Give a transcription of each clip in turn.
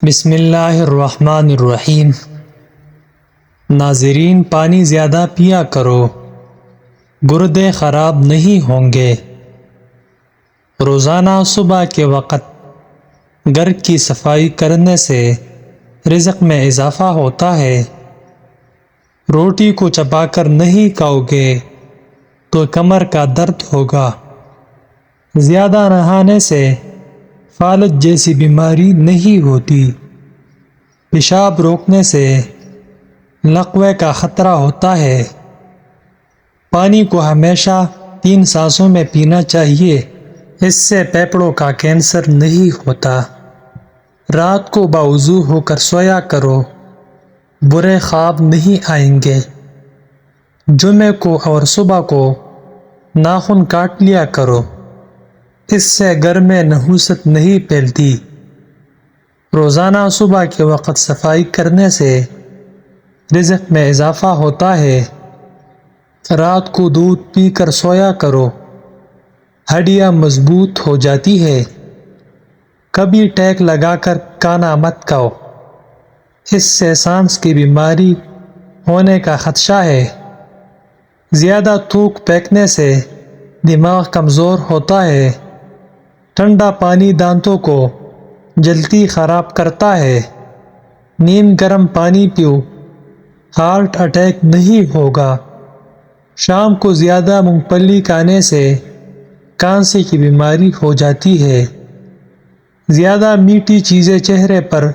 بسم اللہ الرحمن الرحیم۔ ناظرین، پانی زیادہ پیا کرو، گردے خراب نہیں ہوں گے۔ روزانہ صبح کے وقت گھر کی صفائی کرنے سے رزق میں اضافہ ہوتا ہے۔ روٹی کو چبا کر نہیں کھاؤ گے تو کمر کا درد ہوگا۔ زیادہ نہانے سے فالج جیسی بیماری نہیں ہوتی۔ پیشاب روکنے سے لقوے کا خطرہ ہوتا ہے۔ پانی کو ہمیشہ 3 سانسوں میں پینا چاہیے، اس سے پھیپھڑوں کا کینسر نہیں ہوتا۔ رات کو باوضو ہو کر سویا کرو، برے خواب نہیں آئیں گے۔ جمعے کو اور صبح کو ناخن کاٹ لیا کرو، اس سے گھر میں نحوست نہیں پھیلتی۔ روزانہ صبح کے وقت صفائی کرنے سے رزق میں اضافہ ہوتا ہے۔ رات کو دودھ پی کر سویا کرو، ہڈیاں مضبوط ہو جاتی ہے۔ کبھی ٹیک لگا کر کھانا مت کھاؤ، اس سے سانس کی بیماری ہونے کا خدشہ ہے۔ زیادہ تھوک پھینکنے سے دماغ کمزور ہوتا ہے۔ ٹھنڈا پانی دانتوں کو جلدی خراب کرتا ہے۔ نیم گرم پانی پیو، ہارٹ اٹیک نہیں ہوگا۔ شام کو زیادہ مونگ پھلی کھانے سے کانسے کی بیماری ہو جاتی ہے۔ زیادہ میٹھی چیزیں چہرے پر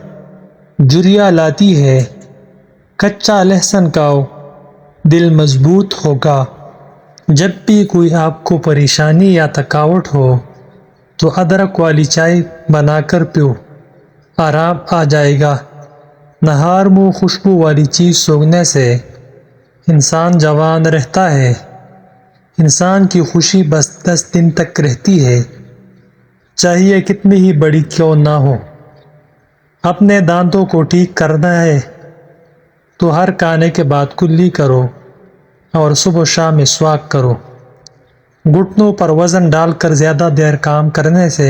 جھریاں لاتی ہے۔ کچا لہسن کھاؤ، دل مضبوط ہوگا۔ جب بھی کوئی آپ کو پریشانی یا تھکاوٹ ہو تو ادرک والی چائے بنا کر پیو، آرام آ جائے گا۔ نہار منہ خوشبو والی چیز سونگھنے سے انسان جوان رہتا ہے۔ انسان کی خوشی بس 10 دن تک رہتی ہے، چاہیے کتنی ہی بڑی کیوں نہ ہو۔ اپنے دانتوں کو ٹھیک کرنا ہے تو ہر کھانے کے بعد کلی کرو اور صبح و شام مسواک کرو۔ گھٹنوں پر وزن ڈال کر زیادہ دیر کام کرنے سے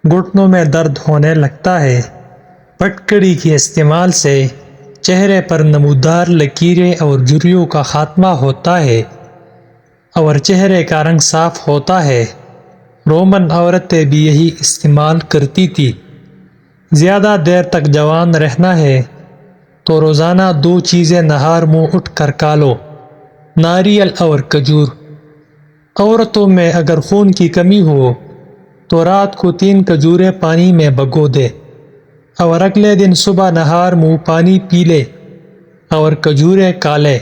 گھٹنوں میں درد ہونے لگتا ہے۔ پٹکڑی کے استعمال سے چہرے پر نمودار لکیریں اور جھریوں کا خاتمہ ہوتا ہے اور چہرے کا رنگ صاف ہوتا ہے۔ رومن عورتیں بھی یہی استعمال کرتی تھی۔ زیادہ دیر تک جوان رہنا ہے تو روزانہ 2 چیزیں نہار منہ اٹھ کر کھا لو، ناریل اور کھجور۔ عورتوں میں اگر خون کی کمی ہو تو رات کو 3 کھجوریں پانی میں بھگو دے اور اگلے دن صبح نہار منہ پانی پی لے اور کھجوریں کھا لے،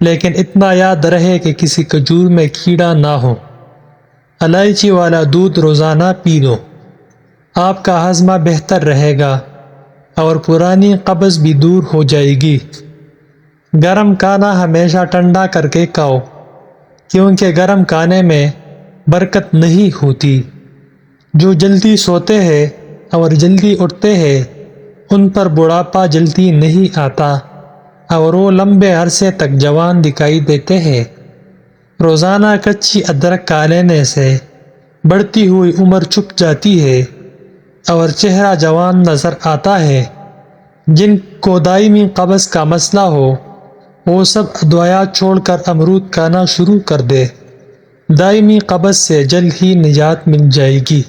لیکن اتنا یاد رہے کہ کسی کھجور میں کیڑا نہ ہو۔ الائچی والا دودھ روزانہ پی لو، آپ کا ہاضمہ بہتر رہے گا اور پرانی قبض بھی دور ہو جائے گی۔ گرم کھانا ہمیشہ ٹھنڈا کر کے کھاؤ، کیونکہ گرم کھانے میں برکت نہیں ہوتی۔ جو جلدی سوتے ہیں اور جلدی اٹھتے ہیں ان پر بڑھاپا جلدی نہیں آتا اور وہ لمبے عرصے تک جوان دکھائی دیتے ہیں۔ روزانہ کچی ادرک کھا لینے سے بڑھتی ہوئی عمر چھپ جاتی ہے اور چہرہ جوان نظر آتا ہے۔ جن کو دائمی قبض کا مسئلہ ہو وہ سب ادویات چھوڑ کر امرود کھانا شروع کر دے، دائمی قبض سے جلد ہی نجات مل جائے گی۔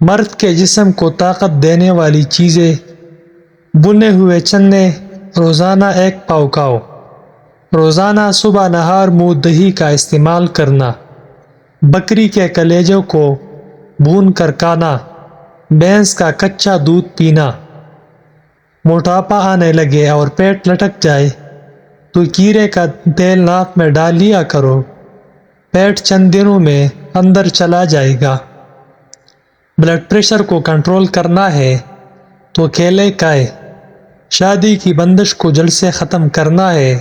مرد کے جسم کو طاقت دینے والی چیزیں: بھنے ہوئے چنے روزانہ 1 پاؤ کھاؤ۔ روزانہ صبح نہار منہ دہی کا استعمال کرنا، بکری کے کلیجوں کو بھون کر کھانا، بھینس کا کچا دودھ پینا۔ موٹاپا آنے لگے اور پیٹ لٹک جائے تو کیرے کا تیل ناک میں ڈال لیا کرو، پیٹ چند دنوں میں اندر چلا جائے گا۔ بلڈ پریشر کو کنٹرول کرنا ہے تو کیلے کھائے۔ شادی کی بندش کو جڑ سے ختم کرنا ہے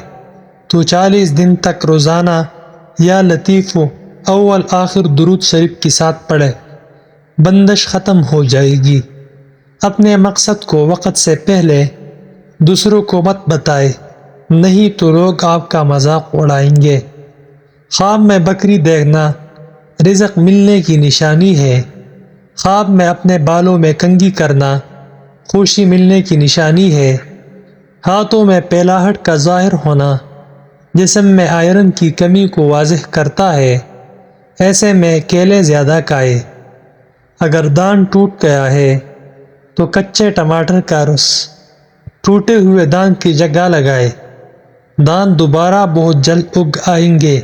تو 40 دن تک روزانہ یا لطیف اول آخر درود شریف کے ساتھ پڑھے، بندش ختم ہو جائے گی۔ اپنے مقصد کو وقت سے پہلے دوسروں کو مت بتائے، نہیں تو لوگ آپ کا مذاق اڑائیں گے۔ خواب میں بکری دیکھنا رزق ملنے کی نشانی ہے۔ خواب میں اپنے بالوں میں کنگھی کرنا خوشی ملنے کی نشانی ہے۔ ہاتھوں میں پیلاہٹ کا ظاہر ہونا جسم میں آئرن کی کمی کو واضح کرتا ہے۔ ایسے میں کیلے زیادہ کھائے۔ اگر دانت ٹوٹ گیا ہے تو کچے ٹماٹر کا رس ٹوٹے ہوئے دانت کی جگہ لگائے۔ دانت دوبارہ بہت جلد اگ آئیں گے۔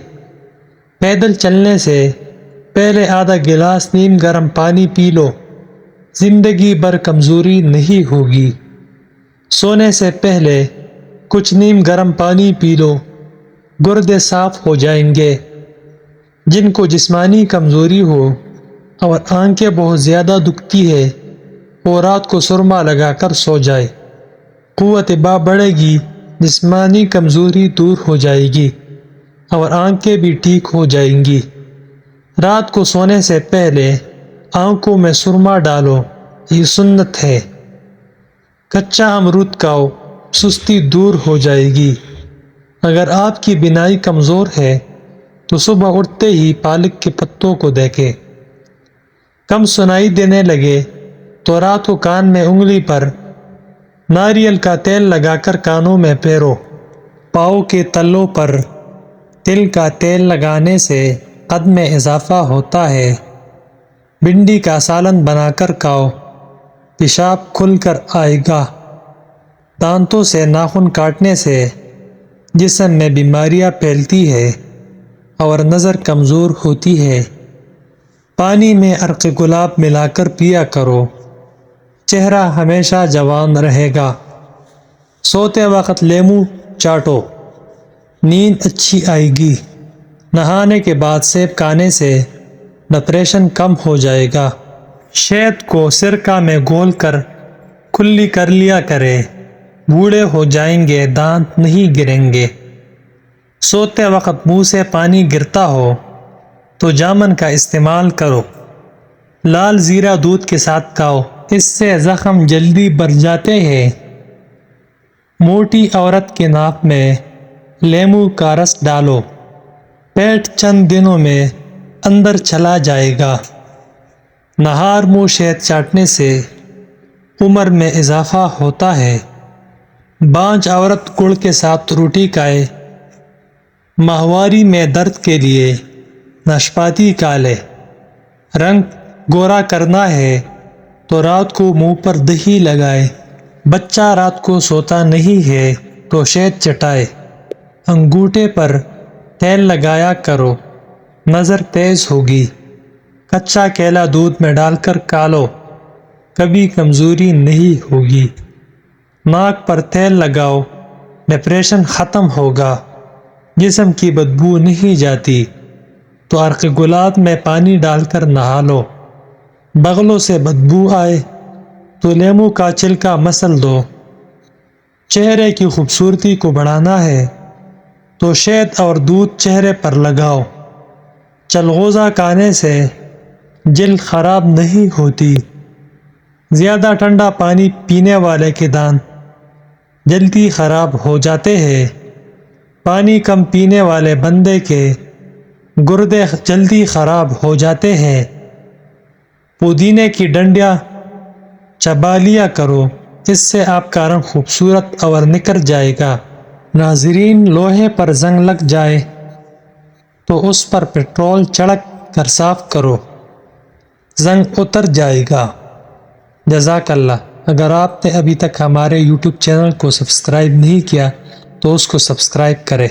پیدل چلنے سے پہلے آدھا گلاس نیم گرم پانی پی لو، زندگی بھر کمزوری نہیں ہوگی۔ سونے سے پہلے کچھ نیم گرم پانی پی لو، گردے صاف ہو جائیں گے۔ جن کو جسمانی کمزوری ہو اور آنکھیں بہت زیادہ دکھتی ہے وہ رات کو سرما لگا کر سو جائے، قوت باں بڑھے گی، جسمانی کمزوری دور ہو جائے گی اور آنکھیں بھی ٹھیک ہو جائیں گی۔ رات کو سونے سے پہلے آنکھوں میں سرما ڈالو، یہ سنت ہے۔ کچا امرود کھاؤ، سستی دور ہو جائے گی۔ اگر آپ کی بینائی کمزور ہے تو صبح اٹھتے ہی پالک کے پتوں کو دیکھیں۔ کم سنائی دینے لگے تو رات کو کان میں انگلی پر ناریل کا تیل لگا کر کانوں میں پھیرو۔ پاؤں کے تلوں پر تل کا تیل لگانے سے قد میں اضافہ ہوتا ہے۔ بھنڈی کا سالن بنا کر کھاؤ، پیشاب کھل کر آئے گا۔ دانتوں سے ناخن کاٹنے سے جسم میں بیماریاں پھیلتی ہے اور نظر کمزور ہوتی ہے۔ پانی میں عرق گلاب ملا کر پیا کرو، چہرہ ہمیشہ جوان رہے گا۔ سوتے وقت لیموں چاٹو، نیند اچھی آئے گی۔ نہانے کے بعد سیب کھانے سے ڈپریشن کم ہو جائے گا۔ شہد کو سرکہ میں گھول کر کلی کر لیا کرے، بوڑھے ہو جائیں گے، دانت نہیں گریں گے۔ سوتے وقت منہ سے پانی گرتا ہو تو جامن کا استعمال کرو، لال زیرہ دودھ کے ساتھ کھاؤ، اس سے زخم جلدی بھر جاتے ہیں۔ موٹی عورت کے ناک میں لیموں کا رس ڈالو، پیٹ چند دنوں میں اندر چلا جائے گا۔ نہار منہ شہد چاٹنے سے عمر میں اضافہ ہوتا ہے۔ بانجھ عورت گڑ کے ساتھ روٹی کھائے۔ ماہواری میں درد کے لیے ناشپاتی کھا لے۔ رنگ گورا کرنا ہے تو رات کو منہ پر دہی لگائے۔ بچہ رات کو سوتا نہیں ہے تو شہد چٹائے۔ انگوٹھے پر تیل لگایا کرو، نظر تیز ہوگی۔ کچا کیلا دودھ میں ڈال کر کھا لو، کبھی کمزوری نہیں ہوگی۔ ناک پر تیل لگاؤ، ڈپریشن ختم ہوگا۔ جسم کی بدبو نہیں جاتی تو عرق گلاب میں پانی ڈال کر نہا لو۔ بغلوں سے بدبو آئے تو لیموں کا چھلکا مسل دو۔ چہرے کی خوبصورتی کو بڑھانا ہے تو شہد اور دودھ چہرے پر لگاؤ۔ چلغوزہ کھانے سے جلد خراب نہیں ہوتی۔ زیادہ ٹھنڈا پانی پینے والے کے دانت جلدی خراب ہو جاتے ہیں۔ پانی کم پینے والے بندے کے گردے جلدی خراب ہو جاتے ہیں۔ پودینے کی ڈنڈیاں چبا لیا کرو، اس سے آپ کا رنگ خوبصورت اور نکھر جائے گا۔ ناظرین، لوہے پر زنگ لگ جائے تو اس پر پٹرول چھڑک کر صاف کرو، زنگ اتر جائے گا۔ جزاک اللہ۔ اگر آپ نے ابھی تک ہمارے YouTube چینل کو سبسکرائب نہیں کیا تو اس کو سبسکرائب کریں۔